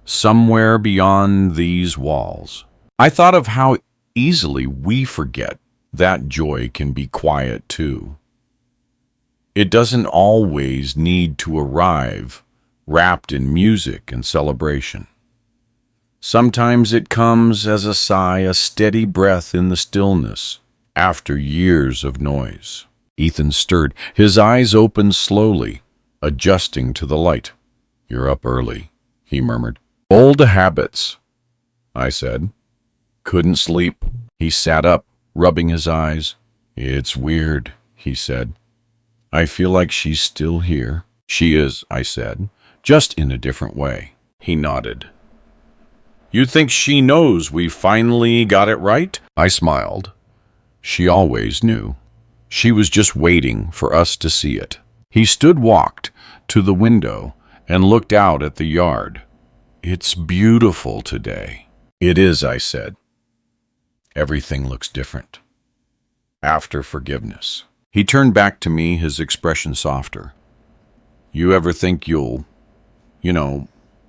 Somewhere beyond these walls. I thought of how easily we forget that joy can be quiet too. It doesn't always need to arrive wrapped in music and celebration. Sometimes it comes as a sigh, a steady breath in the stillness after years of noise. Ethan stirred, his eyes opened slowly, adjusting to the light. "You're up early," he murmured. "Old habits," I said. "Couldn't sleep." He sat up, rubbing his eyes. "It's weird," he said. "I feel like she's still here." "She is," I said, "just in a different way." He nodded. "You think she knows we finally got it right?" I smiled. She always knew. She was just waiting for us to see it. He walked to the window and looked out at the yard. "It's beautiful today." "It is," I said. "Everything looks different. After forgiveness." He turned back to me, his expression softer. "You ever think you'll,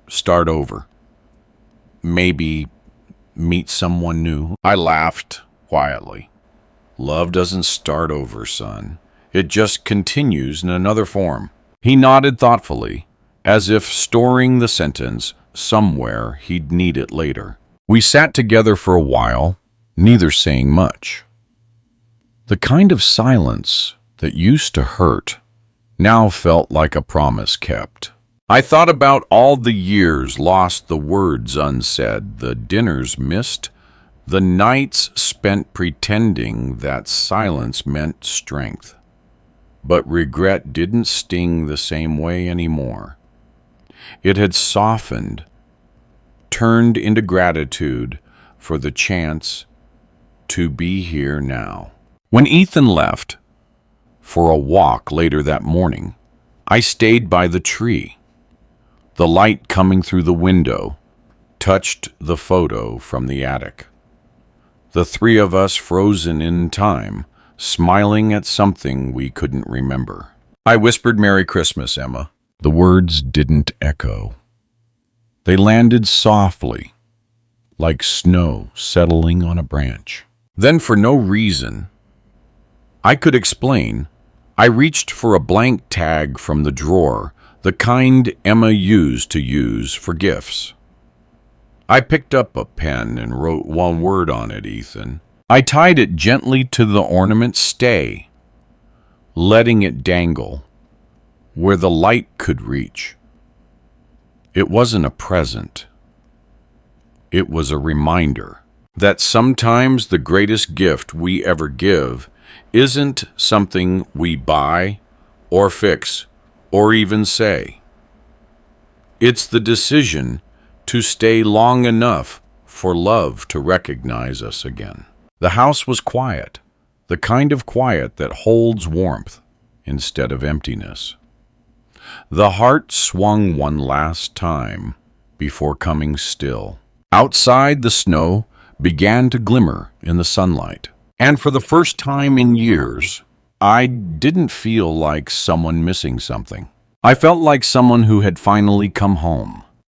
start over? Maybe meet someone new?" I laughed quietly. "Love doesn't start over, son. It just continues in another form." He nodded thoughtfully, as if storing the sentence somewhere he'd need it later. We sat together for a while, neither saying much. The kind of silence that used to hurt now felt like a promise kept. I thought about all the years lost, the words unsaid, the dinners missed, the nights spent pretending that silence meant strength. But regret didn't sting the same way anymore. It had softened, turned into gratitude for the chance to be here now. When Ethan left for a walk later that morning, I stayed by the tree. The light coming through the window touched the photo from the attic. The 3 of us frozen in time, smiling at something we couldn't remember. I whispered, "Merry Christmas, Emma." The words didn't echo. They landed softly, like snow settling on a branch. Then, for no reason I could explain, I reached for a blank tag from the drawer, the kind Emma used to use for gifts. I picked up a pen and wrote one word on it, Ethan. I tied it gently to the ornament stay, letting it dangle where the light could reach. It wasn't a present. It was a reminder that sometimes the greatest gift we ever give isn't something we buy or fix or even say. It's the decision to stay long enough for love to recognize us again. The house was quiet, the kind of quiet that holds warmth instead of emptiness. The heart swung one last time before coming still. Outside, the snow began to glimmer in the sunlight. And for the first time in years, I didn't feel like someone missing something. I felt like someone who had finally come home.